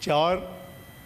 4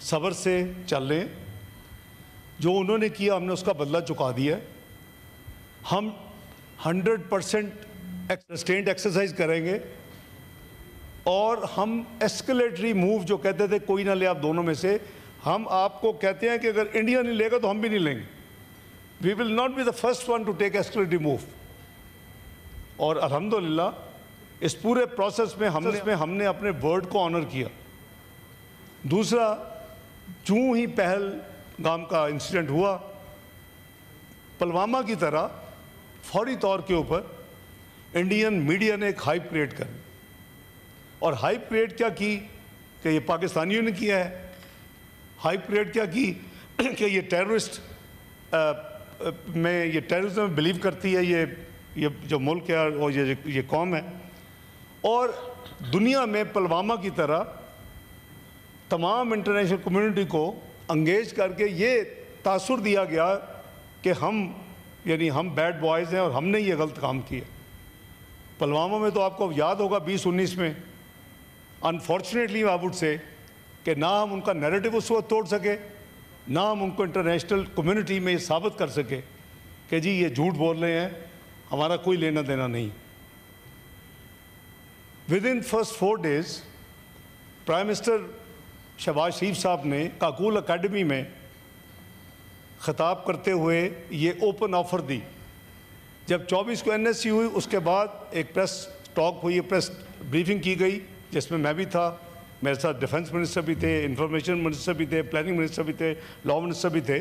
صبر سے چل رہے ہیں. جو انہوں نے کیا ہم نے اس کا بدلہ چکا دیا ہے. ہم 100% سسٹینڈ ایکسرسائز کریں گے اور ہم ایسکلیٹری موو جو کہتے تھے کوئی نہ لے آپ دونوں میں سے, ہم آپ کو کہتے ہیں کہ اگر انڈیا نہیں لے گا تو ہم بھی نہیں لیں گے. We will not be the first one to take escalatory move. اور الحمدللہ اس پورے پروسیس میں ہم نے اپنے ورڈ کو آنر کیا. دوسرا, چوں ہی پہلگام کا انسیڈنٹ ہوا, پلوامہ کی طرح فوری طور کے اوپر انڈین میڈیا نے ایک ہائپ کریٹ کر, اور ہائپ کریٹ کیا کی کہ یہ پاکستانیوں نے کیا ہے. ہائپ کریٹ کیا کی کہ یہ ٹیررسٹ میں, یہ ٹیررزم میں بلیو کرتی ہے یہ جو ملک ہے اور یہ قوم ہے. اور دنیا میں پلوامہ کی طرح تمام انٹرنیشنل کمیونٹی کو انگیج کر کے یہ تاثر دیا گیا کہ ہم بیڈ بوائز ہیں اور ہم نے یہ غلط کام کیا. پلوامہ میں تو آپ کو یاد ہوگا 2019 میں انفارچونیٹلی آئی وڈ سے کہ نہ ہم ان کا نیریٹو اس وقت توڑ سکے, نہ ہم ان کو انٹرنیشنل کمیونٹی میں یہ ثابت کر سکے کہ جی یہ جھوٹ بول رہے ہیں, ہمارا کوئی لینا دینا نہیں. Within first 4 days prime minister Shehbaz Sharif صاحب نے کاکول اکیڈمی میں خطاب کرتے ہوئے یہ اوپن آفر دی. جب 24 کو NSC ہوئی اس کے بعد ایک پریس ٹاک ہوئی, پریس بریفنگ کی گئی جس میں بھی تھا, میرے ساتھ ڈیفنس منسٹر بھی تھے, انفارمیشن منسٹر بھی تھے, پلاننگ منسٹر بھی تھے, لاء منسٹر بھی تھے.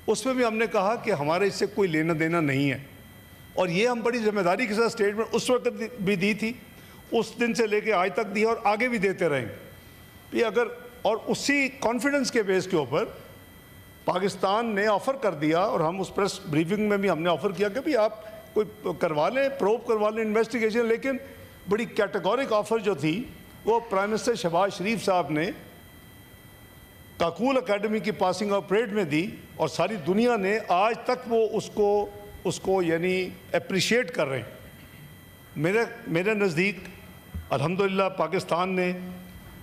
اس میں بھی ہم نے کہا کہ ہمارے اس سے کوئی لینا دینا نہیں ہے, اور یہ ہم بڑی ذمہ داری کے ساتھ اسٹیٹمنٹ اس وقت بھی دی تھی, اس دن سے لے کے آج تک دی اور آگے بھی دیتے رہیں گے. اور اسی کانفیڈنس کے بیس کے اوپر پاکستان نے آفر کر دیا, اور ہم اس پریس بریفنگ میں بھی ہم نے آفر کیا کہ بھی آپ کوئی کروا لیں, پروب کروا لیں, انویسٹیگیشن. لیکن بڑی کیٹیگورک آفر جو تھی وہ پرائم منسٹر شہباز شریف صاحب نے کاکول اکیڈمی کی پاسنگ آف پریڈ میں دی, اور ساری دنیا نے آج تک وہ اس کو اپریشیٹ کر رہے ہیں. میرے نزدیک الحمدللہ پاکستان نے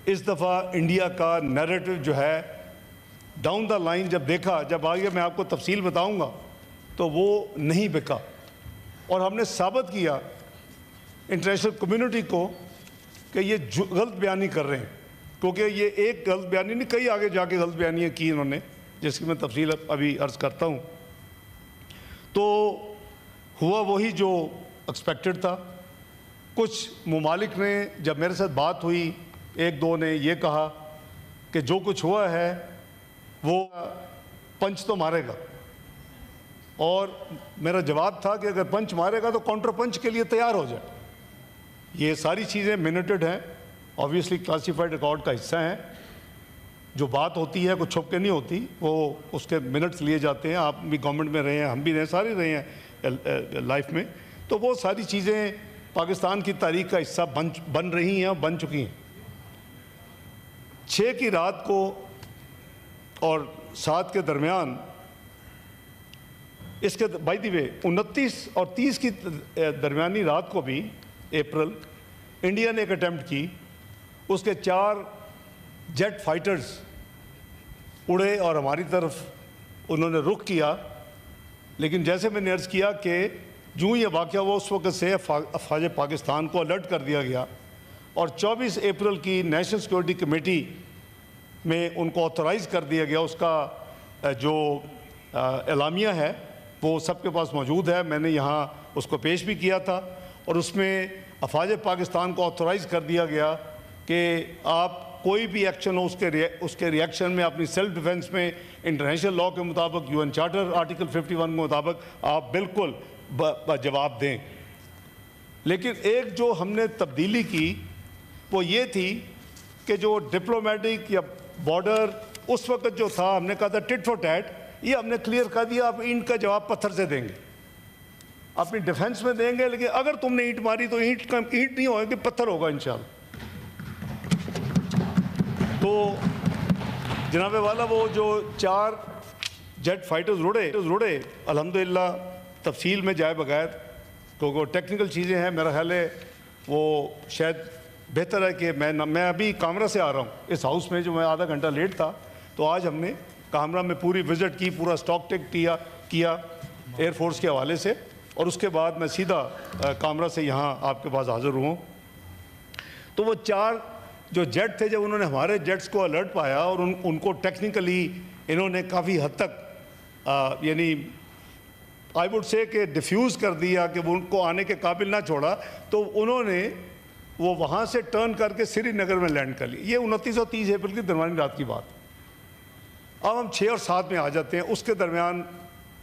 اس دفعہ انڈیا کا نیریٹو جو ہے ڈاؤن دا لائن جب دیکھا, جب آگے میں آپ کو تفصیل بتاؤں گا, تو وہ نہیں بکا. اور ہم نے ثابت کیا انٹرنیشنل کمیونٹی کو کہ یہ غلط بیانی کر رہے ہیں, کیونکہ یہ ایک غلط بیانی نہیں, کئی آگے جا کے غلط بیانیاں کی انہوں نے, جس کی میں تفصیل ابھی عرض کرتا ہوں. تو ہوا وہی جو ایکسپیکٹڈ تھا. کچھ ممالک نے جب میرے ساتھ بات ہوئی, 1-2 نے یہ کہا کہ جو کچھ ہوا ہے وہ پنچ تو مارے گا, اور میرا جواب تھا کہ اگر پنچ مارے گا تو کاؤنٹر پنچ کے لیے تیار ہو جائے. یہ ساری چیزیں منٹڈ ہیں, آبویسلی کلاسیفائڈ ریکارڈ کا حصہ ہیں. جو بات ہوتی ہے کوئی چھپ کے نہیں ہوتی, وہ اس کے منٹس لیے جاتے ہیں. آپ بھی گورنمنٹ میں رہے ہیں, ہم بھی رہے ہیں, سارے رہے ہیں لائف میں, تو وہ ساری چیزیں پاکستان کی تاریخ کا حصہ بن رہی ہیں اور بن چکی ہیں. 6 کی رات کو اور 7 کے درمیان, اس کے بائی دی وے 29 اور 30 کی درمیانی رات کو بھی اپریل, انڈیا نے ایک اٹیمپٹ کی. اس کے 4 جیٹ فائٹرز اڑے اور ہماری طرف انہوں نے رخ کیا. لیکن جیسے میں نے عرض کیا کہ جو یہ واقعہ ہوا اس وقت سے افواج پاکستان کو الرٹ کر دیا گیا, اور 24 اپریل کی نیشنل سیکورٹی کمیٹی میں ان کو آتھورائز کر دیا گیا. اس کا جو اعلامیہ ہے وہ سب کے پاس موجود ہے, میں نے یہاں اس کو پیش بھی کیا تھا, اور اس میں افواج پاکستان کو آتھورائز کر دیا گیا کہ آپ کوئی بھی ایکشن ہو اس کے ریئیکشن میں اپنی سیلف ڈیفنس میں انٹرنیشنل لاء کے مطابق, UN چارٹر آرٹیکل 51 کے مطابق آپ بالکل جواب دیں. لیکن ایک جو ہم نے تبدیلی کی وہ یہ تھی کہ جو ڈپلومیٹک یا بارڈر اس وقت جو تھا, ہم نے کہا تھا ٹٹ فار ٹیٹ, یہ ہم نے کلیئر کر دیا آپ اینٹ کا جواب پتھر سے دیں گے, اپنی ڈیفنس میں دیں گے, لیکن اگر تم نے اینٹ ماری تو اینٹ نہیں ہوگا کہ پتھر ہوگا انشاءاللہ. تو جناب والا وہ جو 4 جیٹ فائٹرز اڑے الحمدللہ تفصیل میں جائے بغیر, کیونکہ وہ ٹیکنیکل چیزیں ہیں, میرا خیال ہے وہ شاید بہتر ہے کہ میں ابھی کامرا سے آ رہا ہوں اس ہاؤس میں, جو میں آدھا گھنٹہ لیٹ تھا, تو آج ہم نے کامرا میں پوری وزٹ کی, پورا اسٹاک ٹیک کیا ایئر فورس کے حوالے سے, اور اس کے بعد میں سیدھا کامرا سے یہاں آپ کے پاس حاضر ہوں. تو وہ 4 جو جیٹ تھے, جب انہوں نے ہمارے جیٹس کو الرٹ پایا اور ان کو ٹیکنیکلی انہوں نے کافی حد تک یعنی آئی وڈ سے کہ ڈیفیوز کر دیا, کہ وہ ان کو آنے کے قابل نہ چھوڑا, تو انہوں نے وہ وہاں سے ٹرن کر کے سری نگر میں لینڈ کر لی. یہ 29 اور 30 اپریل کی درمیانی رات کی بات. اب ہم 6 اور 7 میں آ جاتے ہیں, اس کے درمیان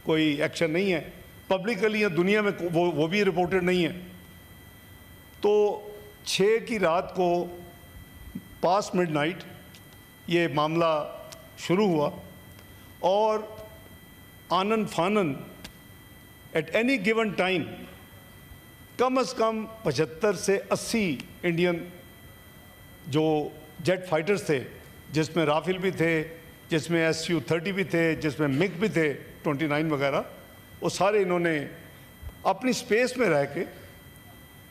کوئی ایکشن نہیں ہے پبلکلی یا دنیا میں, وہ بھی رپورٹڈ نہیں ہے. تو 6 کی رات کو پاس مڈ نائٹ یہ معاملہ شروع ہوا, اور آنن فانن ایٹ اینی گیون ٹائم کم از کم 75 سے 80 انڈین جو جیٹ فائٹرز تھے, جس میں رافیل بھی تھے, جس میں Su-30 بھی تھے, جس میں مگ بھی تھے 29 وغیرہ, وہ سارے انہوں نے اپنی سپیس میں رہ کے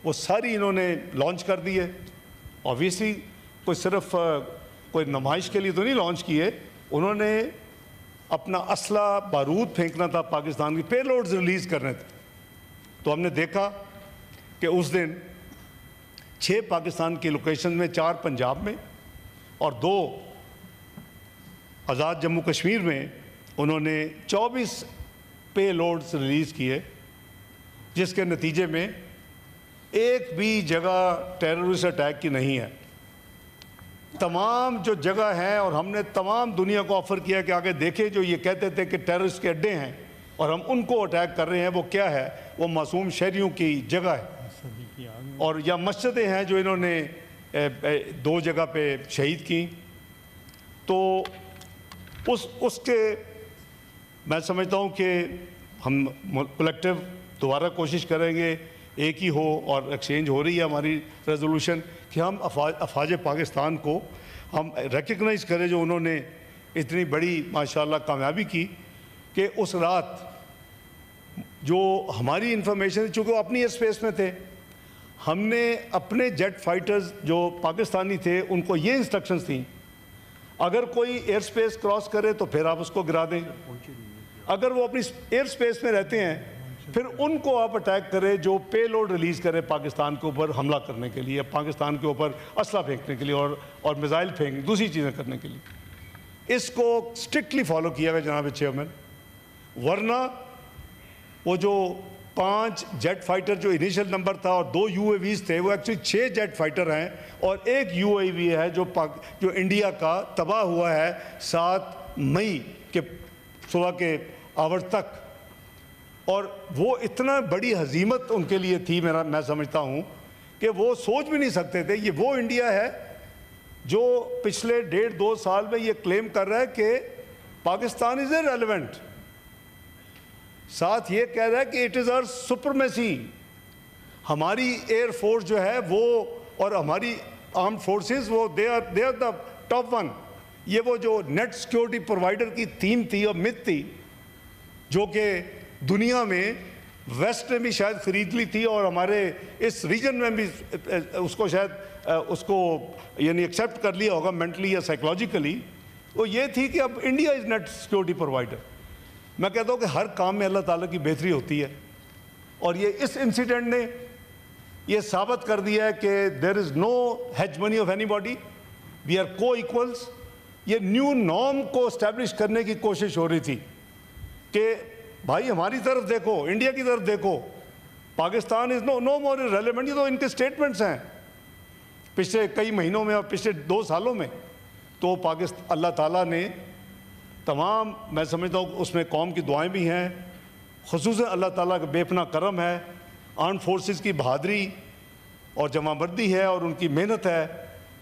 وہ ساری انہوں نے لانچ کر دی ہے. آبویسلی کوئی صرف کوئی نمائش کے لیے تو نہیں لانچ کیے, انہوں نے اپنا اسلحہ بارود پھینکنا تھا, پاکستان کی پے لوڈز ریلیز کرنے تھے. تو ہم نے دیکھا کہ اس دن 6 پاکستان کی لوکیشن میں, 4 پنجاب میں اور 2 آزاد جموں کشمیر میں انہوں نے 24 پے لوڈز ریلیز کیے, جس کے نتیجے میں ایک بھی جگہ ٹیررسٹ اٹیک کی نہیں ہے. تمام جو جگہ ہیں, اور ہم نے تمام دنیا کو آفر کیا کہ آگے دیکھیں جو یہ کہتے تھے کہ ٹیررسٹ کے اڈے ہیں اور ہم ان کو اٹیک کر رہے ہیں, وہ کیا ہے, وہ معصوم شہریوں کی جگہ ہے, اور یا مسجدیں ہیں جو انہوں نے 2 جگہ پہ شہید کی. تو اس کے میں سمجھتا ہوں کہ ہم کلیکٹیو دوبارہ کوشش کریں گے, ایک ہی ہو, اور ایکسچینج ہو رہی ہے ہماری ریزولوشن, کہ ہم افواج پاکستان کو ہم ریکگنائز کریں جو انہوں نے اتنی بڑی ماشاءاللہ کامیابی کی, کہ اس رات جو ہماری انفارمیشن, چونکہ وہ اپنی ایئر اسپیس میں تھے, ہم نے اپنے جیٹ فائٹرز جو پاکستانی تھے ان کو یہ انسٹرکشنز تھیں, اگر کوئی ایئر اسپیس کراس کرے تو پھر آپ اس کو گرا دیں, اگر وہ اپنی ایئر اسپیس میں رہتے ہیں پھر ان کو آپ اٹیک کرے جو پے لوڈ ریلیز کرے پاکستان کے اوپر حملہ کرنے کے لیے, پاکستان کے اوپر اسلحہ پھینکنے کے لیے اور میزائل پھینک دوسری چیزیں کرنے کے لیے. اس کو اسٹرکٹلی فالو کیا گیا جناب چیئرمین, ورنہ وہ جو 5 جیٹ فائٹر جو انیشل نمبر تھا اور 2 UAVs تھے, وہ ایکچولی 6 جیٹ فائٹر ہیں, اور ایک UAV ہے جو انڈیا کا تباہ ہوا ہے 7 مئی کے صبح کے آور تک. اور وہ اتنا بڑی ہزیمت ان کے لیے تھی, میں سمجھتا ہوں کہ وہ سوچ بھی نہیں سکتے تھے. یہ وہ انڈیا ہے جو پچھلے 1.5-2 سال میں یہ کلیم کر رہا ہے کہ پاکستان از irrelevant, ساتھ یہ کہہ رہا ہے کہ اٹ از our supremacy. ہماری ایئر فورس جو ہے وہ اور ہماری آرمڈ فورسز وہ دے آر دا ٹاپ 1. یہ وہ جو نیٹ سیکیورٹی پرووائڈر کی تھیم تھی اور مت تھی, جو کہ دنیا میں ویسٹ نے بھی شاید خرید لی تھی, اور ہمارے اس ریجن میں بھی اس کو شاید اس کو یعنی ایکسیپٹ کر لیا ہوگا مینٹلی یا سائیکولوجیکلی, وہ یہ تھی کہ اب India is net security provider. میں کہتا ہوں کہ ہر کام میں اللہ تعالیٰ کی بہتری ہوتی ہے, اور یہ اس انسیڈنٹ نے یہ ثابت کر دیا ہے کہ there is no hegemony of any body, we are co equals. یہ نیو نارم کو اسٹیبلش کرنے کی کوشش ہو رہی تھی کہ بھائی ہماری طرف دیکھو, انڈیا کی طرف دیکھو, پاکستان از نو مور ریلیونٹ. یہ تو ان کے اسٹیٹمنٹس ہیں پچھلے کئی مہینوں میں اور پچھلے 2 سالوں میں. تو اللہ تعالیٰ نے تمام, میں سمجھتا ہوں اس میں قوم کی دعائیں بھی ہیں, خصوصاً اللہ تعالیٰ کا بے پناہ کرم ہے, آرمڈ فورسز کی بہادری اور جمع بردی ہے, اور ان کی محنت ہے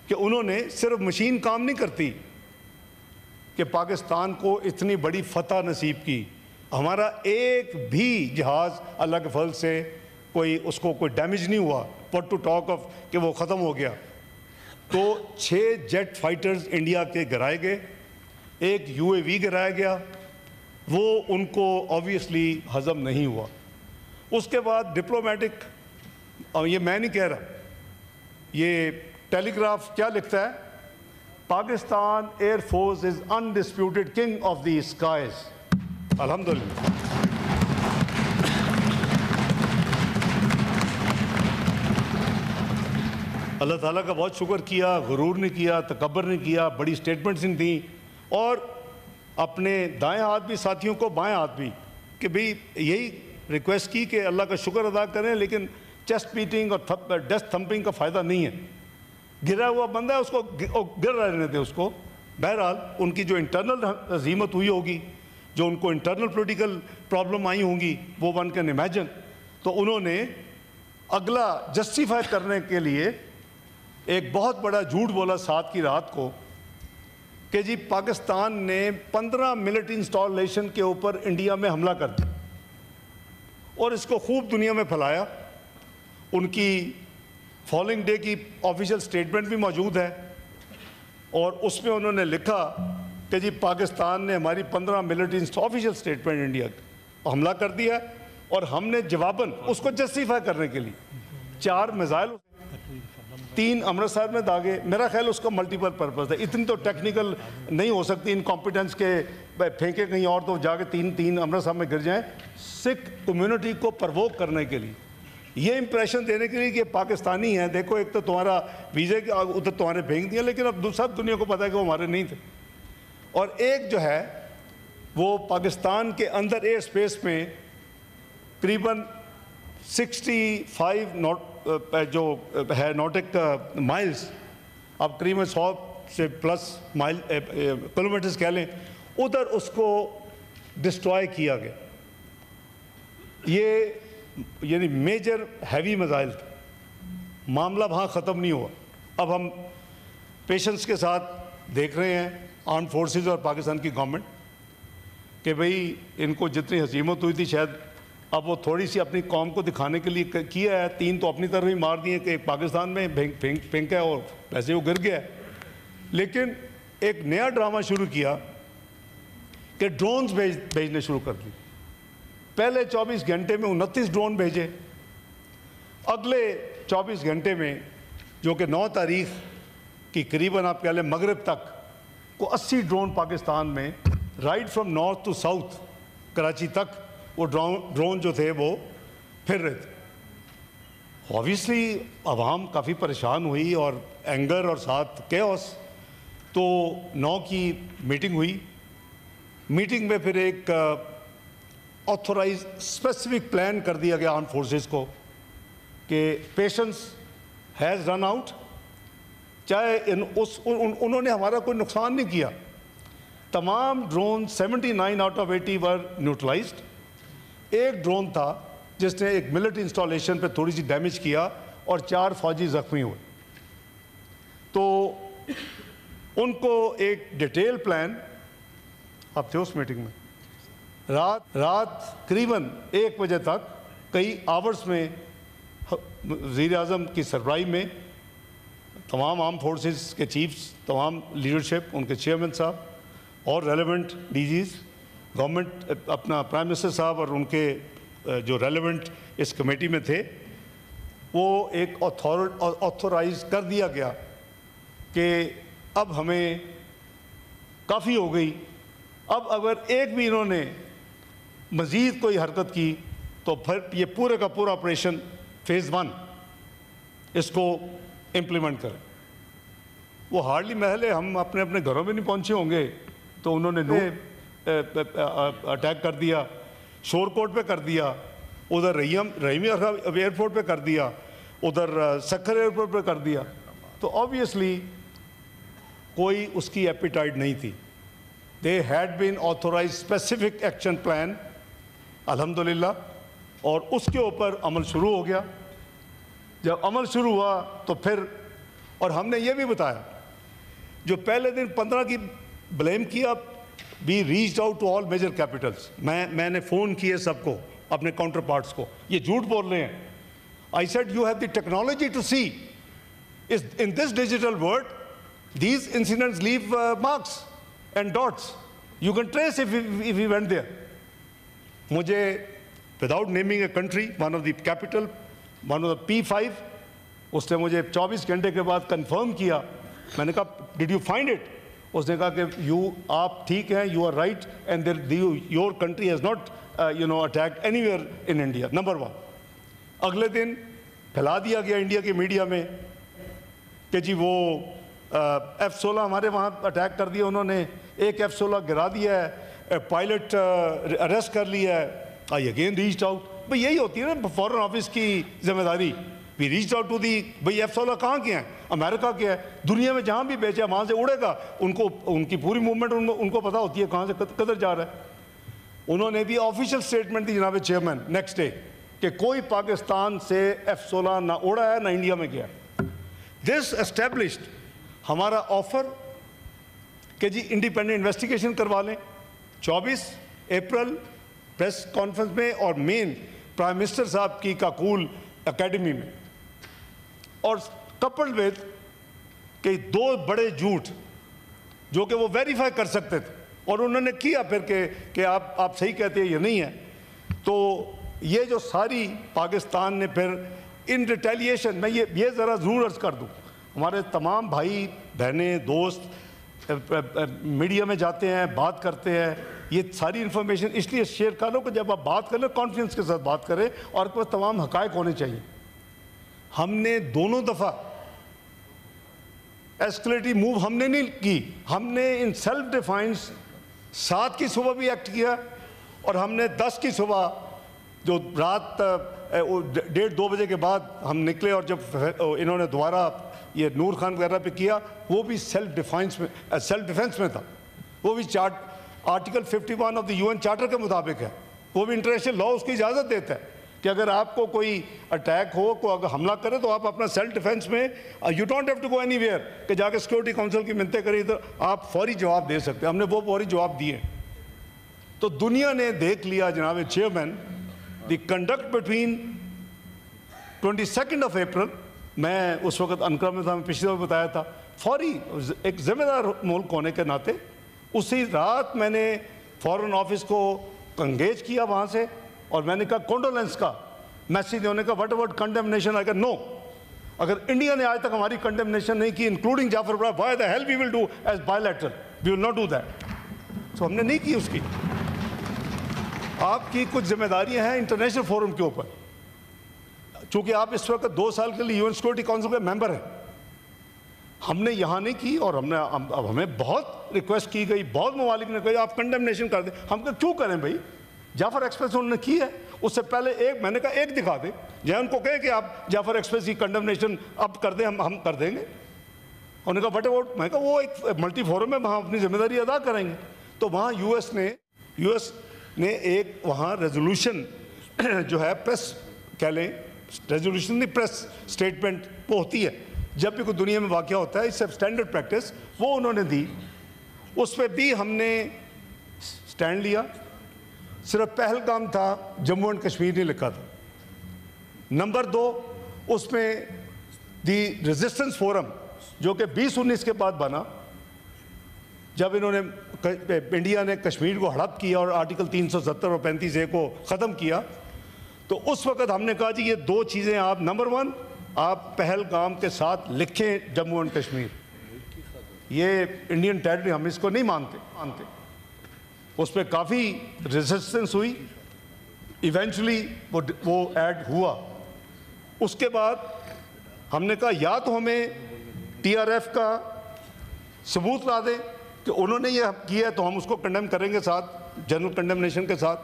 کہ انہوں نے صرف مشین کام نہیں کرتی کہ پاکستان کو اتنی بڑی فتح نصیب کی. ہمارا ایک بھی جہاز اللہ کے فضل سے اس کو کوئی ڈیمیج نہیں ہوا, پٹ ٹو ٹاک آف کہ وہ ختم ہو گیا. تو 6 جیٹ فائٹرز انڈیا کے گرائے گئے, ایک UAV گرایا گیا, وہ ان کو آبویسلی ہضم نہیں ہوا. اس کے بعد ڈپلومیٹک, اور یہ میں نہیں کہہ رہا, یہ ٹیلی گراف کیا لکھتا ہے Pakistan Air Force is undisputed king of the skies. Alhamdulillah. اللہ تعالیٰ کا بہت شکر کیا، غرور نہیں کیا، تکبر نہیں کیا، بڑی سٹیٹمنٹس نہیں تھیں، اور اپنے دائیں ہاتھ بھی ساتھیوں کو بائیں ہاتھ بھی، کہ بھئی یہی ریکویسٹ کی کہ اللہ کا شکر ادا کریں، لیکن چیسٹ بیٹنگ اور ڈیسک تھمپنگ کا فائدہ نہیں ہے. گرا ہوا بندہ ہے، اس کو گر رہنے تھے اس کو. بہرحال ان کی جو انٹرنل ہزیمت ہوئی ہوگی، جو ان کو انٹرنل پولیٹیکل پرابلم آئی ہوں گی، وہ ون کین امیجن. تو انہوں نے اگلا جسٹیفائی کرنے کے لیے ایک بہت بڑا جھوٹ بولا 7 کی رات کو کہ جی پاکستان نے 15 ملٹری انسٹالیشن کے اوپر انڈیا میں حملہ کر دیا، اور اس کو خوب دنیا میں پھیلایا. ان کی فالنگ ڈے کی آفیشیل سٹیٹمنٹ بھی موجود ہے، اور اس میں انہوں نے لکھا کہ جی پاکستان نے ہماری 15 ملٹری آفیشیل سٹیٹمنٹ انڈیا کا حملہ کر دیا، اور ہم نے جواباً اس کو جسٹیفائی کرنے کے لیے 4 میزائل، 3 امرتسر میں داغے. میرا خیال اس کا ملٹیپل پرپز ہے، اتنی تو ٹیکنیکل نہیں ہو سکتی انکمپیٹنس کے پھینکے کہیں اور تو جا کے 3 امرتسر میں گر جائیں. سکھ کمیونٹی کو پرووک کرنے کے لیے، یہ امپریشن دینے کے لیے کہ پاکستانی ہیں، دیکھو ایک تو تمہارا ویزے کے ادھر تمہارے پھینک دیا، لیکن اب سب دنیا کو پتہ ہے کہ وہ ہمارے نہیں تھے. اور ایک جو ہے وہ پاکستان کے اندر ایئر سپیس میں تقریباً 65 جو ہے نوٹک مائلز، اب تقریباً 100 سے پلس مائل کلومیٹرز کہہ لیں، ادھر اس کو ڈسٹرائے کیا گیا. یہ یعنی میجر ہیوی میزائل تھے. معاملہ وہاں ختم نہیں ہوا. اب ہم پیشنس کے ساتھ دیکھ رہے ہیں آرم فورسز اور پاکستان کی گورنمنٹ کہ بھئی ان کو جتنی ہزیمت ہوئی تھی شاید اب وہ تھوڑی سی اپنی قوم کو دکھانے کے لیے کیا ہے. 3 تو اپنی طرف ہی مار دیے کہ ایک پاکستان میں پھینکا ہے اور ویسے وہ گر گیا ہے. لیکن ایک نیا ڈرامہ شروع کیا کہ ڈرونز بھیجنے شروع کر دی. پہلے 24 گھنٹے میں 29 ڈرون بھیجے. اگلے 24 گھنٹے میں جو کہ 9 تاریخ کی قریباً آپ کہہ لیں مغرب تک کو 80 ڈرون پاکستان میں right from north to south Karachi تک وہ ڈرون جو تھے وہ پھر رہے تھے. اوبیسلی عوام کافی پریشان ہوئی اور اینگر اور ساتھ کیوس. تو 9 کی میٹنگ ہوئی. میٹنگ میں پھر ایک آتھورائز اسپیسیفک پلان کر دیا گیا آرم فورسز کو کہ پیشنس ہیز رن آؤٹ. چاہے انہوں نے ہمارا کوئی نقصان نہیں کیا. تمام drone 79 out of 80 were neutralised. ایک ڈرون تھا جس نے ایک ملٹری انسٹالیشن پہ تھوڑی سی ڈیمیج کیا اور 4 فوجی زخمی ہوئے. تو ان کو ایک ڈیٹیل پلان، آپ تھے اس میٹنگ میں، رات قریباً 1 بجے تک کئی آورس میں وزیر اعظم کی سربراہی میں تمام آرم فورسز کے چیفز، تمام لیڈرشپ، ان کے چیئرمین صاحب اور ریلیونٹ ڈی جیز گورنمنٹ، اپنا پرائم منسٹر صاحب اور ان کے جو ریلیونٹ اس کمیٹی میں تھے، وہ ایک آتھورائز کر دیا گیا کہ اب ہمیں کافی ہو گئی. اب اگر ایک بھی انہوں نے مزید کوئی حرکت کی تو پھر یہ پورے کا پورا آپریشن فیز 1 اس کو امپلیمنٹ کریں. وہ ہارڈلی محل ہے، ہم اپنے اپنے گھروں میں نہیں پہنچے ہوں گے تو انہوں نے اٹیک کر دیا، شور کوٹ پہ کر دیا، ادھر رحیمی ایئرپورٹ پہ کر دیا، ادھر سکھر ایئرپورٹ پہ کر دیا. تو آبویسلی کوئی اس کی ایپیٹائٹ نہیں تھی. They had been authorized specific action plan الحمدللہ، اور اس کے اوپر عمل شروع ہو گیا. جب عمل شروع ہوا تو پھر، اور ہم نے یہ بھی بتایا جو پہلے دن 15 کی بلیم کیا، we reached out to all major capitals. میں نے فون کیے سب کو، اپنے کاؤنٹر پارٹس کو. یہ جھوٹ بول رہے ہیں. I said you have the technology to see in this digital world these incidents leave marks and dots. You can trace if we went there. مجھے without naming a country, one of the capital, one of the P5, اس نے مجھے 24 گھنٹے کے بعد confirm کیا میں نے کہا ڈیڈ یو فائنڈ اٹ؟ اس نے کہا کہ آپ ٹھیک ہیں, you are right, and your country has not attacked anywhere in India, number 1. اگلے دن پھیلا دیا گیا انڈیا کی میڈیا میں کہ جی وہ F-16 ہمارے وہاں اٹیک کر دیا انہوں نے, ایک F-16 گرا دیا ہے, پائلٹ اریسٹ کر لیا ہے. I again reached out. بھئی یہی ہوتی ہے نا فارن آفس کی ذمہ داری. We reached out to the, بھئی F-16 کہاں کے ہیں؟ امریکہ کے ہے, دنیا میں جہاں بھی بیچے وہاں سے اڑے گا. ان کی پوری موومنٹ ان کو پتہ ہوتی ہے کہاں سے کدھر جا رہا ہے. انہوں نے بھی آفیشیل سٹیٹمنٹ دی جناب چیئرمین نیکسٹ ڈے کہ کوئی پاکستان سے F-16 نہ اڑا ہے نہ انڈیا میں گیا. دس اسٹیبلشڈ ہمارا آفر کہ جی انڈیپینڈنٹ انویسٹیگیشن کروا لیں. 24 اپریل پریس کانفرنس میں اور مین پرائم منسٹر صاحب کی کاکول اکیڈمی میں, اور کپلڈ ود کہ 2 بڑے جھوٹ جو کہ وہ ویریفائی کر سکتے تھے, اور انہوں نے کیا پھر کہ آپ صحیح کہتے ہیں یہ نہیں ہے. تو یہ جو ساری پاکستان نے پھر ان ریٹیلیشن, میں یہ ذرا ضرور عرض کر دوں, ہمارے تمام بھائی بہنیں دوست میڈیا میں جاتے ہیں بات کرتے ہیں, یہ ساری انفارمیشن اس لیے شیئر کر لو کہ جب آپ بات کریں کانفیڈنس کے ساتھ بات کریں اور آپ کو تمام حقائق ہونے چاہیے. ہم نے دونوں دفعہ ایسکلیٹو موو ہم نے نہیں کی, ہم نے ان سیلف ڈیفائنس 7 کی صبح بھی ایکٹ کیا, اور ہم نے 10 کی صبح جو رات 1:30-2 بجے کے بعد ہم نکلے, اور جب انہوں نے دوبارہ یہ نور خان وغیرہ پہ کیا وہ بھی سیلف ڈیفینس میں تھا. وہ بھی article 51 of the UN charter کے مطابق ہے, وہ بھی انٹرنیشنل لا اس کی اجازت دیتا ہے کہ اگر آپ کو کوئی اٹیک ہو, کوئی اگر حملہ کرے تو آپ اپنا سیلف ڈیفینس میں you don't have to go anywhere کہ جا کے سیکورٹی کونسل کی منتیں کری تو آپ فوری جواب دے سکتے ہیں. ہم نے وہ فوری جواب دیے. تو دنیا نے دیکھ لیا جناب چیئرمین دی کنڈکٹ بٹوین 22 اپریل, میں اس وقت انقرہ میں تھا, میں پچھلے دفعہ بتایا تھا, فوری ایک ذمہ دار ملک ہونے کے ناطے اسی رات میں نے فارن آفس کو انگیج کیا وہاں سے, اور میں نے کہا کونڈولنس کا میسیج دے. انہوں نے کہا وٹ اباؤٹ کنڈیمنیشن؟ آئی کہا نو, اگر انڈیا نے آج تک ہماری کنڈیمنیشن نہیں کی انکلوڈنگ جعفر برا, why the hell we will do as bilateral, we will not do that. So ہم نے نہیں کی اس کی. آپ کی کچھ ذمہ داریاں ہیں انٹرنیشنل فورم کے اوپر, چونکہ آپ اس وقت 2 سال کے لیے UN سیکورٹی کونسل کے ممبر ہیں. ہم نے یہاں نہیں کی, اور اب ہمیں بہت ریکویسٹ کی گئی, بہت ممالک نے کہا آپ کنڈیمنیشن کر دیں. ہم کہا کیوں کریں بھائی, جعفر ایکسپریس انہوں نے کی ہے, اس سے پہلے میں نے کہا ایک دکھا دیں, جہاں ان کو کہیں کہ آپ جعفر ایکسپریس کی کنڈیمنیشن اب کر دیں, ہم کر دیں گے. انہوں نے کہا وٹ اباؤٹ, میں نے کہا وہ ایک ملٹی فورم ہے, وہاں اپنی ذمہ داری ادا کریں گے. تو وہاں یو ایس نے ایک وہاں ریزولوشن جو ہے پریس کہہ لیں, ریزولوشن نہیں پریس اسٹیٹمنٹ وہ ہوتی ہے جب بھی کوئی دنیا میں واقعہ ہوتا ہے, اس سے اسٹینڈرڈ پریکٹس, وہ انہوں نے دی. اس پہ بھی ہم نے سٹینڈ لیا. صرف پہلگام تھا, جموں اینڈ کشمیر نہیں لکھا تھا. نمبر 2, اس میں دی ریزسٹنس فورم جو کہ 2019 کے بعد بنا, جب انہوں نے انڈیا نے کشمیر کو ہڑپ کیا اور آرٹیکل 370 اور 35A کو ختم کیا, تو اس وقت ہم نے کہا جی یہ 2 چیزیں آپ, نمبر 1 آپ پہلگام کے ساتھ لکھیں جموں اینڈ کشمیر, یہ انڈین ٹیریٹری, ہم اس کو نہیں مانتے. اس پہ کافی ریزسٹنس ہوئی, ایونچولی وہ ایڈ ہوا. اس کے بعد ہم نے کہا یا تو ہمیں TRF کا ثبوت لا دیں کہ انہوں نے یہ کیا ہے تو ہم اس کو کنڈیم کریں گے ساتھ جنرل کنڈیمنیشن کے ساتھ,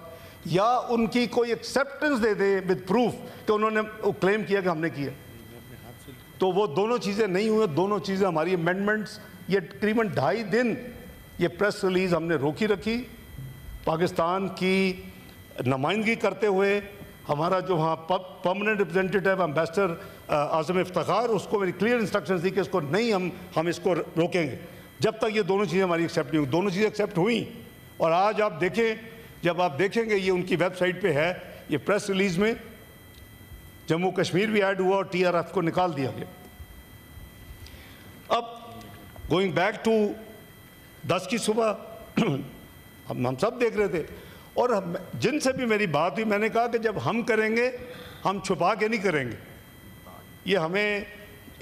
یا ان کی کوئی ایکسیپٹنس دے دیں ود پروف کہ انہوں نے کلیم کیا کہ ہم نے کیا. تو وہ دونوں چیزیں نہیں ہوئیں. دونوں چیزیں ہماری امینڈمنٹس, یہ تقریباً 2.5 دن یہ پریس ریلیز ہم نے روکی رکھی. پاکستان کی نمائندگی کرتے ہوئے ہمارا جو وہاں پرماننٹ ریپرزینٹیٹیو ایمبیسڈر اعظم افتخار, اس کو میری کلیئر انسٹرکشنز دی کہ اس کو نہیں, ہم اس کو روکیں گے جب تک یہ دونوں چیزیں ہماری ایکسیپٹ نہیں ہوئی. دونوں چیزیں ایکسیپٹ ہوئیں, اور آج آپ دیکھیں, جب آپ دیکھیں گے یہ ان کی ویب سائٹ پہ ہے, یہ پریس ریلیز میں جموں کشمیر بھی ایڈ ہوا اور TRF کو نکال دیا گیا. اب گوئنگ بیک ٹو 10 کی صبح ہم سب دیکھ رہے تھے, اور جن سے بھی میری بات ہوئی میں نے کہا کہ جب ہم کریں گے ہم چھپا کے نہیں کریں گے. یہ ہمیں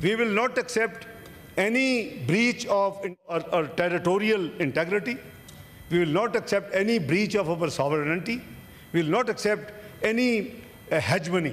We will not accept any breach of or territorial integrity. We will not accept any breach of our sovereignty. We will not accept any hegemony.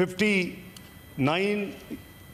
59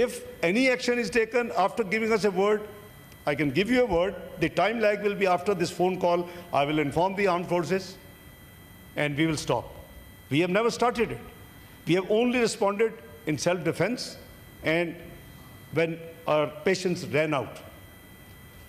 If any action is taken after giving us a word, I can give you a word. The time lag will be after this phone call. I will inform the armed forces and we will stop. We have never started it. We have only responded in self-defense and when our patience ran out.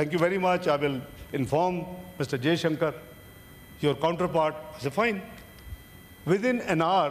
thank you very much. I will inform Mr. Jaishankar, your counterpart. I said fine. Within an hour,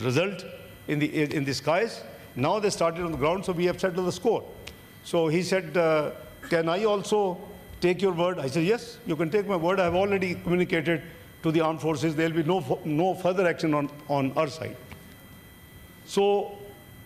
result in the skies. Now they started on the ground, so we have settled the score. So he said, can I also take your word? I said, yes, you can take my word. I have already communicated to the armed forces. There will be no further action on our side. So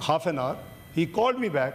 half an hour, he called me back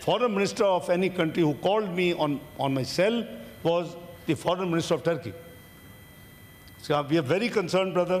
foreign minister of any country who called me on my cell was the foreign minister of Turkey. So we are very concerned, brother.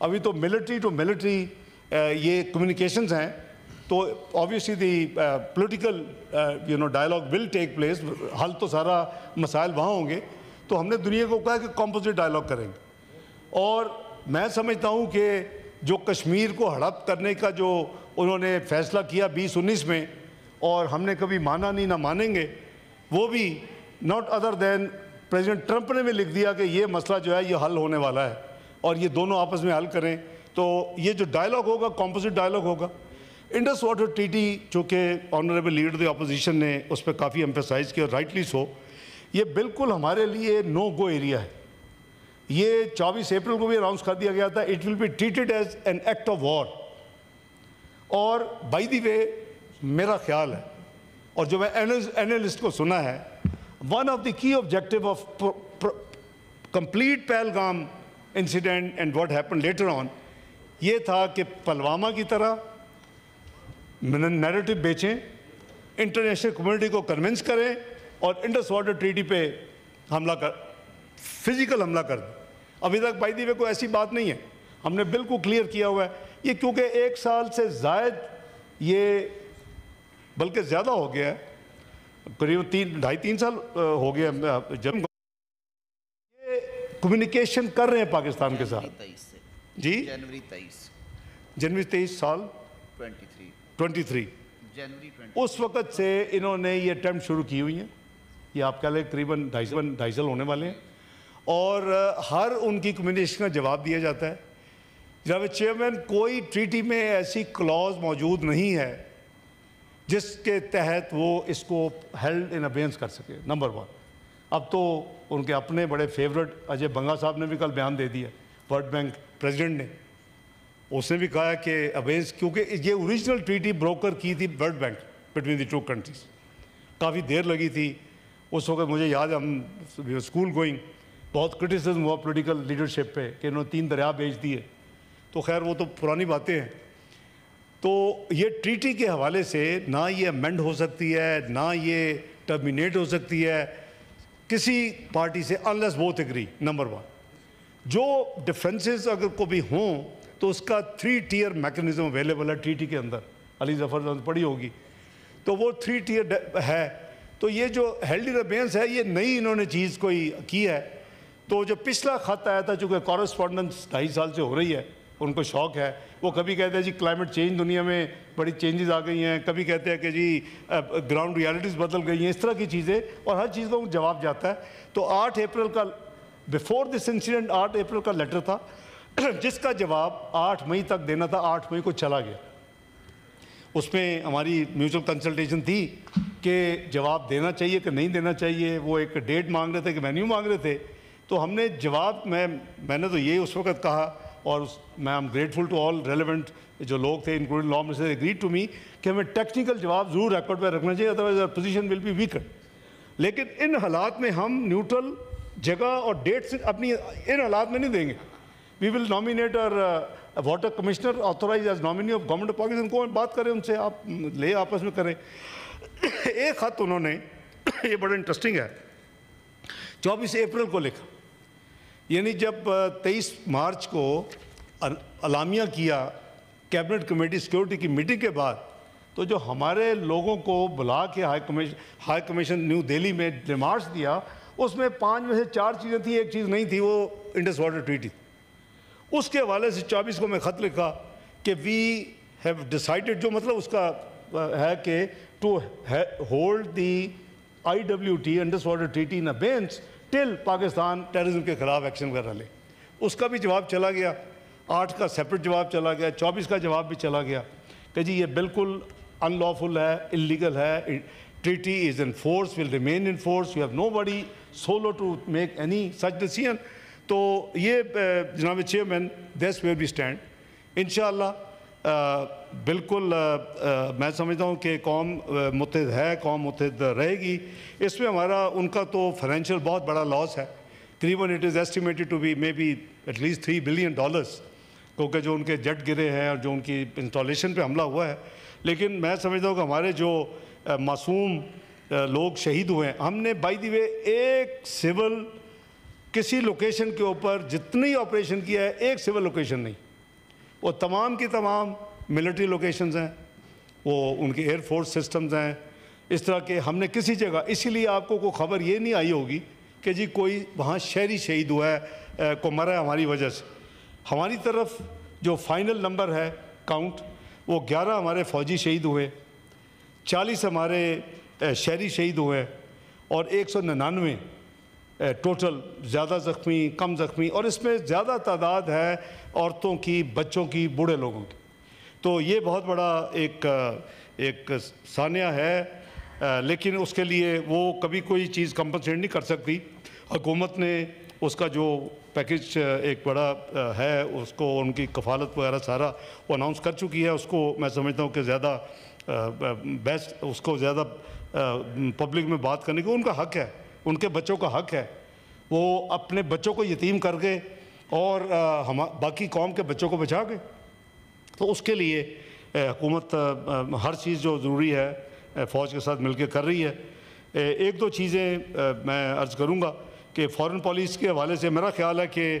ابھی تو military to military یہ communications ہیں, تو obviously دی political dialogue ول take place, حل تو سارا مسائل وہاں ہوں گے. تو ہم نے دنیا کو کہا کہ کمپوزٹ ڈائلاگ کریں گے. اور میں سمجھتا ہوں کہ جو کشمیر کو ہڑپ کرنے کا جو انہوں نے فیصلہ کیا 2019 میں, اور ہم نے کبھی مانا نہیں نہ مانیں گے, وہ بھی not other than president Trump نے بھی لکھ دیا کہ یہ مسئلہ جو ہے یہ حل ہونے والا ہے اور یہ دونوں آپس میں حل کریں. تو یہ جو ڈائلاگ ہوگا کمپوزٹ ڈائلاگ ہوگا. انڈس واٹر ٹریٹی چونکہ آنریبل لیڈر دی اپوزیشن نے اس پہ کافی ایمفیسائز کیا, رائٹلی سو, یہ بالکل ہمارے لیے نو گو ایریا ہے. یہ 24 اپریل کو بھی اناؤنس کر دیا گیا تھا, it will be treated as an act of war. اور بائی دی وے میرا خیال ہے, اور جو میں اینالسٹ کو سنا ہے, ون آف دی کی objective of complete Pahalgam incident and what happen later on یہ تھا کہ پلوامہ کی طرح نیریٹو بیچیں, انٹرنیشنل کمیونٹی کو کنونس کریں اور انڈس واٹر ٹریٹی پہ حملہ فزیکل حملہ کر دیں. ابھی تک بائی دی وے کوئی ایسی بات نہیں ہے, ہم نے بالکل کلیئر کیا ہوا ہے. یہ کیونکہ 1 سال سے زائد یہ بلکہ زیادہ ہو گیا ہے, قریب 2.5-3 سال ہو گیا جب یہ کمیونیکیشن کر رہے ہیں پاکستان کے ساتھ. جی جنوری 23 سال 23 اس وقت سے انہوں نے یہ اٹیمپٹ شروع کی ہوئی ہیں. یہ آپ کہہ لیں قریباً 2.5 سال ہونے والے ہیں, اور ہر ان کی کمیونیکیشن کا جواب دیا جاتا ہے. جناب چیئرمین, کوئی ٹریٹی میں ایسی کلاز موجود نہیں ہے جس کے تحت وہ اس کو ہیلڈ ان ابینس کر سکے. نمبر 1. اب تو ان کے اپنے بڑے فیورٹ اجے بنگا صاحب نے بھی کل بیان دے دیا, ورلڈ بینک پریزیڈنٹ نے, اس نے بھی کہا کہ ابینس, کیونکہ یہ اوریجنل ٹریٹی بروکر کی تھی world bank between the 2 countries. کافی دیر لگی تھی اس وقت, مجھے یاد ہے ہم اسکول گوئنگ بہت کرٹیسزم ہوا پولیٹیکل لیڈرشپ پہ کہ انہوں نے 3 دریا بیچ دیے. تو خیر وہ تو پرانی باتیں ہیں. تو یہ ٹریٹی کے حوالے سے نہ یہ امینڈ ہو سکتی ہے نہ یہ ٹرمینیٹ ہو سکتی ہے کسی پارٹی سے انلیس بوتھ ایگری. نمبر 1. جو ڈیفرنسز اگر کو بھی ہوں تو اس کا 3 ٹیئر میکنزم اویلیبل ہے ٹریٹی کے اندر. علی ظفر پڑھی ہوگی, تو وہ 3 ٹیئر ہے. تو یہ جو ہیلڈ ان ابینس ہے یہ نئی انہوں نے چیز کوئی کی ہے. تو جو پچھلا خط آیا تھا, چونکہ کورسپونڈنس 2.5 سال سے ہو رہی ہے, ان کو شوق ہے, وہ کبھی کہتے ہیں جی کلائمیٹ چینج دنیا میں بڑی چینجز آ گئی ہیں, کبھی کہتے ہیں کہ جی گراؤنڈ ریالٹیز بدل گئی ہیں, اس طرح کی چیزیں, اور ہر چیز کو جواب جاتا ہے. تو 8 اپریل کا بیفور دس انسیڈنٹ 8 اپریل کا لیٹر تھا جس کا جواب 8 مئی تک دینا تھا. 8 مئی کو چلا گیا. اس میں ہماری میوچل کنسلٹیشن تھی کہ جواب دینا چاہیے کہ نہیں دینا چاہیے. وہ ایک ڈیٹ مانگ رہے تھے کہ وینیو مانگ رہے تھے. تو ہم نے جواب میں نے تو یہ اس وقت کہا, اور میں am grateful to all relevant جو لوگ تھے including law minister agreed to me کہ ہمیں ٹیکنیکل جواب ضرور ریکارڈ پہ رکھنا چاہیے, otherwise our position will be weaker. لیکن ان حالات میں ہم نیوٹرل جگہ اور ڈیٹ سے اپنی ان حالات میں نہیں دیں گے. We will nominate our water commissioner authorize as nominee of government of Pakistan. کو بات کریں ان سے, آپ لے آپس میں کریں. ایک خط انہوں نے, یہ بڑا انٹرسٹنگ ہے, 24 اپریل کو لکھا, یعنی جب 23 مارچ کو اعلامیہ کیا کیبنٹ کمیٹی سیکورٹی کی میٹنگ کے بعد, تو جو ہمارے لوگوں کو بلا کے ہائی کمیشن نیو دہلی میں ریمارکس دیا, اس میں 5 میں سے 4 چیزیں تھیں, ایک چیز نہیں تھی, وہ انڈس واٹر ٹریٹی. اس کے حوالے سے 24 کو میں خط لکھا کہ وی ہیو ڈیسائیڈڈ, جو مطلب اس کا ہے کہ to hold the IWT Indus water treaty in abeyance till Pakistan terrorism کے خلاف ایکشن وغیرہ لے. اس کا بھی جواب چلا گیا, 8 کا سیپریٹ جواب چلا گیا, 24 کا جواب بھی چلا گیا کہ جی یہ بالکل ان لافل ہے, انلیگل ہے. Treaty is in force, will remain in force. You have nobody solo to make any such decision. تو یہ جناب chairman that's where we stand. انشاءاللہ بالکل میں سمجھتا ہوں کہ قوم متحد ہے, قوم متحد رہے گی. اس میں ہمارا ان کا تو فائنینشیل بہت بڑا لاس ہے. قریباً it is estimated to be maybe at least $3 billion, کیونکہ جو ان کے جٹ گرے ہیں اور جو ان کی انسٹالیشن پہ حملہ ہوا ہے. لیکن میں سمجھتا ہوں کہ ہمارے جو معصوم لوگ شہید ہوئے ہیں, ہم نے بائی دی وے ایک سول کسی لوکیشن کے اوپر جتنی آپریشن کیا ہے, ایک سول لوکیشن نہیں, وہ تمام کی تمام ملٹری لوکیشنز ہیں, وہ ان کے ایئر فورس سسٹمز ہیں. اس طرح کے ہم نے کسی جگہ, اسی لیے آپ کو کوئی خبر یہ نہیں آئی ہوگی کہ جی کوئی وہاں شہری شہید ہوا ہے, کو مرا ہے ہماری وجہ سے. ہماری طرف جو فائنل نمبر ہے کاؤنٹ, وہ 11 ہمارے فوجی شہید ہوئے, 40 ہمارے شہری شہید ہوئے, اور 199 ٹوٹل, زیادہ زخمی کم زخمی, اور اس میں زیادہ تعداد ہے عورتوں کی, بچوں کی, بوڑھے لوگوں کی. تو یہ بہت بڑا ایک سانحہ ہے, لیکن اس کے لیے وہ کبھی کوئی چیز کمپنسیٹ نہیں کر سکتی. حکومت نے اس کا جو پیکج ایک بڑا ہے, اس کو ان کی کفالت وغیرہ سارا وہ اناؤنس کر چکی ہے. اس کو میں سمجھتا ہوں کہ زیادہ بیسٹ, اس کو زیادہ پبلک میں بات کرنے کو ان کا حق ہے, ان کے بچوں کا حق ہے. وہ اپنے بچوں کو یتیم کر کے اور باقی قوم کے بچوں کو بچا کے, تو اس کے لیے حکومت ہر چیز جو ضروری ہے فوج کے ساتھ مل کے کر رہی ہے. ایک دو چیزیں میں عرض کروں گا کہ فارن پالیسی کے حوالے سے میرا خیال ہے کہ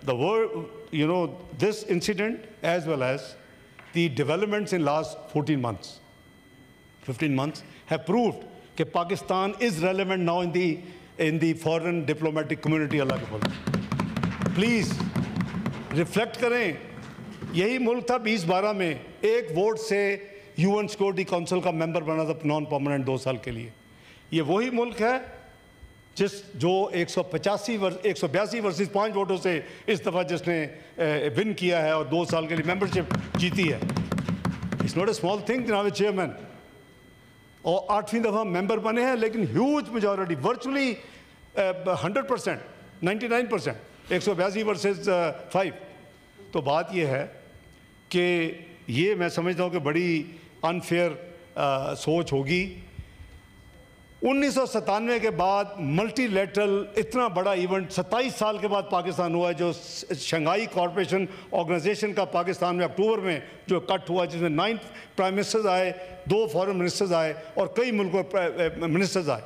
the world, this incident as well as the developments in last 14 months, 15 months have proved کہ Pakistan is relevant now in the foreign diplomatic community. اللہ کے فضل پلیز ریفلیکٹ کریں. یہی ملک تھا 2012 میں ایک ووٹ سے UN سیکورٹی کونسل کا ممبر بنا تھا نان پرماننٹ 2 سال کے لیے. یہ وہی ملک ہے جو 182 ورسز 5 ووٹوں سے اس دفعہ جس نے ون کیا ہے اور 2 سال کے لیے ممبرشپ جیتی ہے. It's not a small thing جناب چیئرمین. اور 8ویں دفعہ ممبر بنے ہیں, لیکن ہیوج میجورٹی, ورچولی 100%, 99%, 182 ورسز 5. تو بات یہ ہے کہ یہ میں سمجھتا ہوں کہ بڑی انفیئر سوچ ہوگی. 1997 کے بعد ملٹی لیٹرل اتنا بڑا ایونٹ 27 سال کے بعد پاکستان ہوا ہے, جو شنگھائی کارپوریشن آرگنائزیشن کا پاکستان میں اکتوبر میں جو کٹ ہوا, جس میں 9 پرائم منسٹرز آئے, 2 فارن منسٹرز آئے اور کئی ملکوں منسٹرز آئے.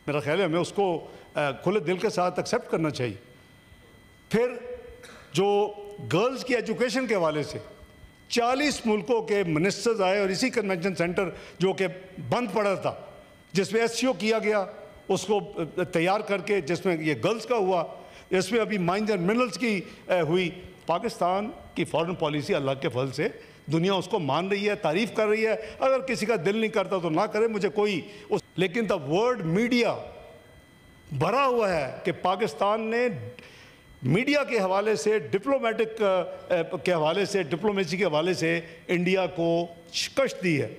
میرا خیال ہے ہمیں اس کو کھلے دل کے ساتھ ایکسیپٹ کرنا چاہیے. پھر جو گرلز کی ایجوکیشن کے حوالے سے 40 ملکوں کے منسٹرز آئے, اور اسی کنونشن سینٹر جو کہ بند پڑا تھا, جس میں SCO کیا گیا, اس کو تیار کر کے, جس میں یہ گرلز کا ہوا, اس میں ابھی مائنز اینڈ منرلز کی ہوئی. پاکستان کی فارن پالیسی اللہ کے فضل سے دنیا اس کو مان رہی ہے, تعریف کر رہی ہے. اگر کسی کا دل نہیں کرتا تو نہ کرے, مجھے کوئی لیکن دا ورلڈ میڈیا بھرا ہوا ہے کہ پاکستان نے میڈیا کے حوالے سے, ڈپلومیٹک کے حوالے سے, ڈپلومیسی کے حوالے سے انڈیا کو شکست دی ہے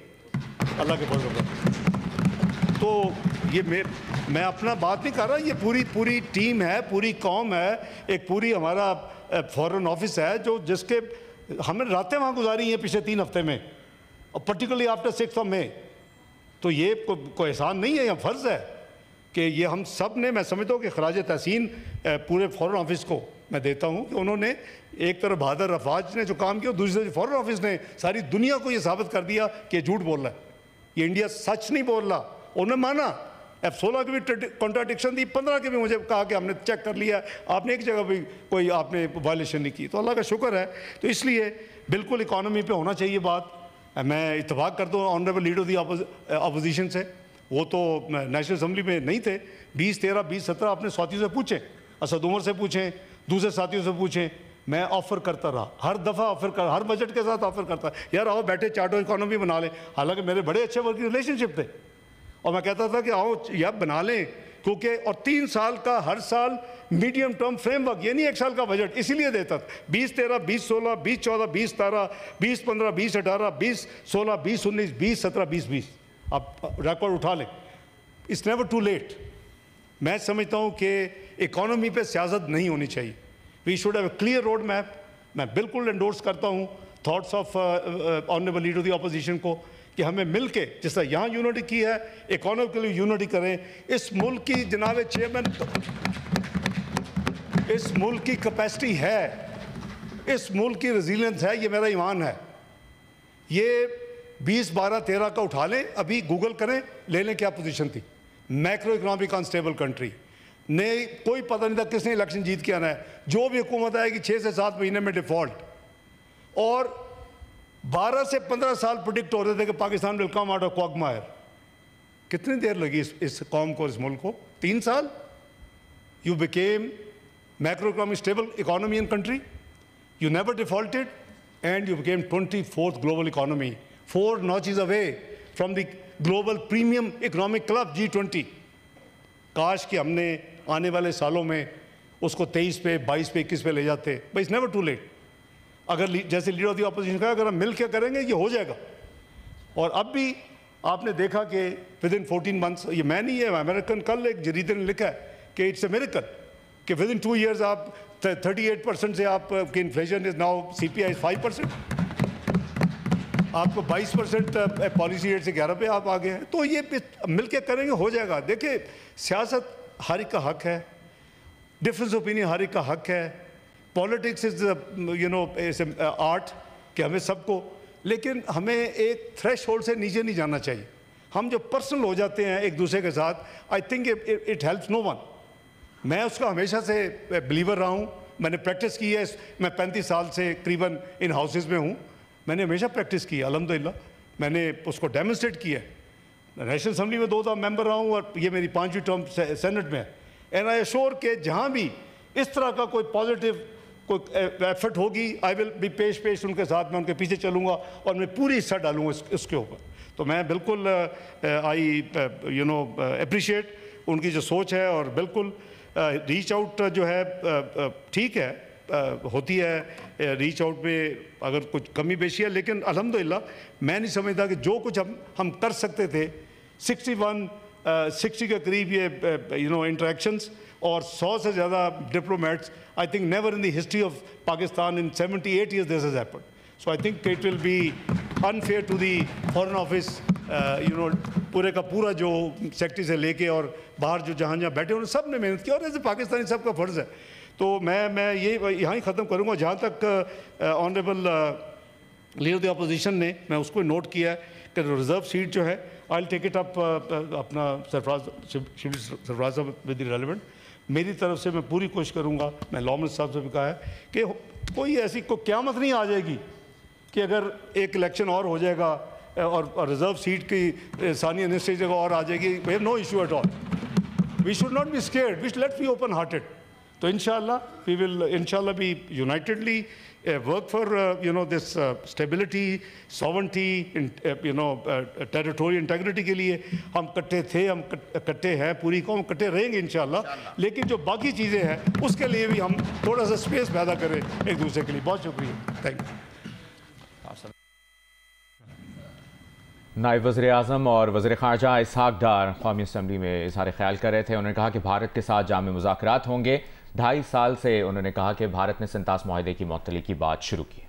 اللہ کے فضل سے. تو یہ میں اپنا بات نہیں کر رہا, یہ پوری ٹیم ہے, پوری قوم ہے, ایک پوری ہمارا فورن آفس ہے جس کے ہم نے راتیں وہاں گزاری ہیں پچھلے 3 ہفتے میں, اور پرٹیکولرلی آفٹر 6 مئی. تو یہ کوئی احسان نہیں ہے, یہ فرض ہے کہ یہ ہم سب نے, میں سمجھتا ہوں کہ خراج تحسین پورے فورن آفس کو میں دیتا ہوں کہ انہوں نے ایک طرف بہادر رفاج نے جو کام کیا, دوسری طرف فورن آفس نے ساری دنیا کو یہ ثابت کر دیا کہ یہ جھوٹ بول رہا ہے, یہ انڈیا سچ نہیں بول رہا. انہوں نے مانا, F-16 کی بھی کنٹراڈکشن دی, 15 کے بھی مجھے کہا کہ ہم نے چیک کر لیا, آپ نے ایک جگہ بھی کوئی آپ نے وائلیشن نہیں کی. تو اللہ کا شکر ہے. تو اس لیے بالکل اکانومی پہ ہونا چاہیے بات. میں اتفاق کرتا ہوں honourable leader of the opposition سے, وہ تو نیشنل اسمبلی میں نہیں تھے. 2013 2017 اپنے ساتھیوں سے پوچھیں, اسد عمر سے پوچھیں, دوسرے ساتھیوں سے پوچھیں. میں آفر کرتا رہا, ہر دفعہ آفر کر, ہر بجٹ کے ساتھ آفر کرتا, یار آؤ بیٹھے چارٹر اکانومی بنا لیں. حالانکہ میرے بڑے اچھے ورکنگ ریلیشن شپ تھے, اور میں کہتا تھا کہ آؤ یا بنا لیں, کیونکہ اور 3 سال کا ہر سال میڈیم ٹرم فریم ورک, یہ نہیں 1 سال کا بجٹ, اسی لیے دیتا تھا. 2013 2016 2014 2017 2015 2018 2016 2019 2017 2020 آپ ریکارڈ اٹھا لیں. It's never too late. میں سمجھتا ہوں کہ اکانومی پہ سیاست نہیں ہونی چاہیے. We should have a clear road map. میں بالکل انڈورس کرتا ہوں thoughts of honourable leader of the opposition کو کہ ہمیں مل کے جس طرح یہاں یونٹی کی ہے, اکانومی کے لیے یونٹی کریں. اس ملک کی جناب چیئرمین, اس ملک کی کیپیسٹی ہے, اس ملک کی ریزیلینس ہے, یہ میرا ایمان ہے. یہ 20 12 13 کا اٹھا لیں, ابھی گوگل کریں, لے لیں کیا پوزیشن تھی. میکرو اکنامک انسٹیبل کنٹری نے کوئی پتہ نہیں تھا کس نے الیکشن جیت کے آنا ہے. جو بھی حکومت آئے گی 6 سے 7 مہینے میں ڈیفالٹ. اور 12 سے 15 سال پروڈکٹ ہو رہے تھے کہ پاکستان ول کم آؤٹ آف کوگمائر. کتنی دیر لگی اس قوم کو, اس ملک کو؟ 3 سال. You became macroeconomic stable economy in country. You never defaulted, and you became 24th global economy, 4 notches away from the global premium economic club G20. کاش کہ ہم نے آنے والے سالوں میں اس کو 23 پہ 22 پہ 21 پہ لے جاتے. But it's never too late. اگر جیسے لیڈر آف دی اپوزیشن کہا, اگر ہم مل کے کریں گے یہ ہو جائے گا. اور اب بھی آپ نے دیکھا کہ ود ان 14 months, یہ میں نہیں ہے, امریکن کل ایک جریدے نے لکھا ہے کہ اٹس اے میریکل کہ ود ان 2 years آپ 38% سے آپ کی inflation is now CPI is 5%. آپ کو 22% پالیسی ریٹ سے 11 پہ آپ آگے ہیں. تو یہ مل کے کریں گے ہو جائے گا. دیکھیں سیاست ہر ایک کا حق ہے, ڈفرینس اوپینین ہر ایک کا حق ہے. پالیٹکس از آرٹ کہ ہمیں سب کو, لیکن ہمیں ایک تھریش ہولڈ سے نیچے نہیں جانا چاہیے. ہم جو پرسنل ہو جاتے ہیں ایک دوسرے کے ساتھ, I think it helps no one. میں اس کا ہمیشہ سے بلیور رہا ہوں. میں نے پریکٹس کی ہے, میں 35 سال سے قریباً ان ہاؤسز میں ہوں. میں نے ہمیشہ پریکٹس کی ہے الحمدللہ. میں نے اس کو ڈیمونسٹریٹ کیا ہے. نیشنل اسمبلی میں 2 دفعہ ممبر رہا ہوں اور یہ میری 5ویں ٹرم سینٹ میں ہے. اینڈ آئی ایشور کہ جہاں بھی اس طرح کا کوئی پازیٹیو کوئی ایفرٹ ہوگی, آئی ول بی پیش ان کے ساتھ, میں ان کے پیچھے چلوں گا اور میں پوری حصہ ڈالوں گا اس کے اوپر. تو میں بالکل آئی اپریشیٹ ان کی جو سوچ ہے. اور بالکل ریچ آؤٹ جو ہے ٹھیک ہے, ہوتی ہے ریچ آؤٹ میں اگر کچھ کمی بیشی ہے, لیکن الحمدللہ میں نہیں سمجھتا کہ جو کچھ ہم کر سکتے تھے 60 کے قریب یہ انٹریکشنز اور 100 سے زیادہ diplomats, I think never in the history of Pakistan in 78 years this has happened. So I think it will be unfair to the Foreign Office, پورے کا پورا جو سیکٹری سے لے کے اور باہر جو جہاں بیٹھے انہوں سب نے محنت کی, اور ایسے پاکستانی سب کا فرض ہے. تو میں یہ یہاں ہی ختم کروں گا. جہاں تک honourable leader of the opposition نے, میں اس کو نوٹ کیا ہے کہ ریزرو سیٹ جو ہے آئی ول ٹیک اٹ اپ اپنا سرفراز صاحب ود دی ریلیونٹ. میری طرف سے میں پوری کوشش کروں گا. میں لامن صاحب سے بھی کہا ہے کہ کوئی ایسی کوئی قیامت نہیں آ جائے گی کہ اگر ایک الیکشن اور ہو جائے گا اور ریزرو سیٹ کی ثانیہ نصف جگہ اور آ جائے گی, we have no issue at all. We should not be scared, we let's be open hearted. تو انشاءاللہ وی ول انشاءاللہ be unitedly work for this stability, sovereignty, territorial integrity کے لیے. ہم کٹے تھے, ہم کٹے ہیں, پوری قوم کٹے رہیں گے انشاءاللہ. لیکن جو باقی چیزیں ہیں اس کے لیے بھی ہم تھوڑا سا اسپیس پیدا کریں ایک دوسرے کے لیے. بہت شکریہ. Thank you. نائب وزیر اعظم اور وزیر خارجہ اسحاق ڈار قومی اسمبلی میں اظہار خیال کر رہے تھے. انہوں نے کہا کہ بھارت کے ساتھ جامع مذاکرات ہوں گے. 2.5 سال سے انہوں نے کہا کہ بھارت نے 47 معاہدے کی معطلی کی بات شروع کی.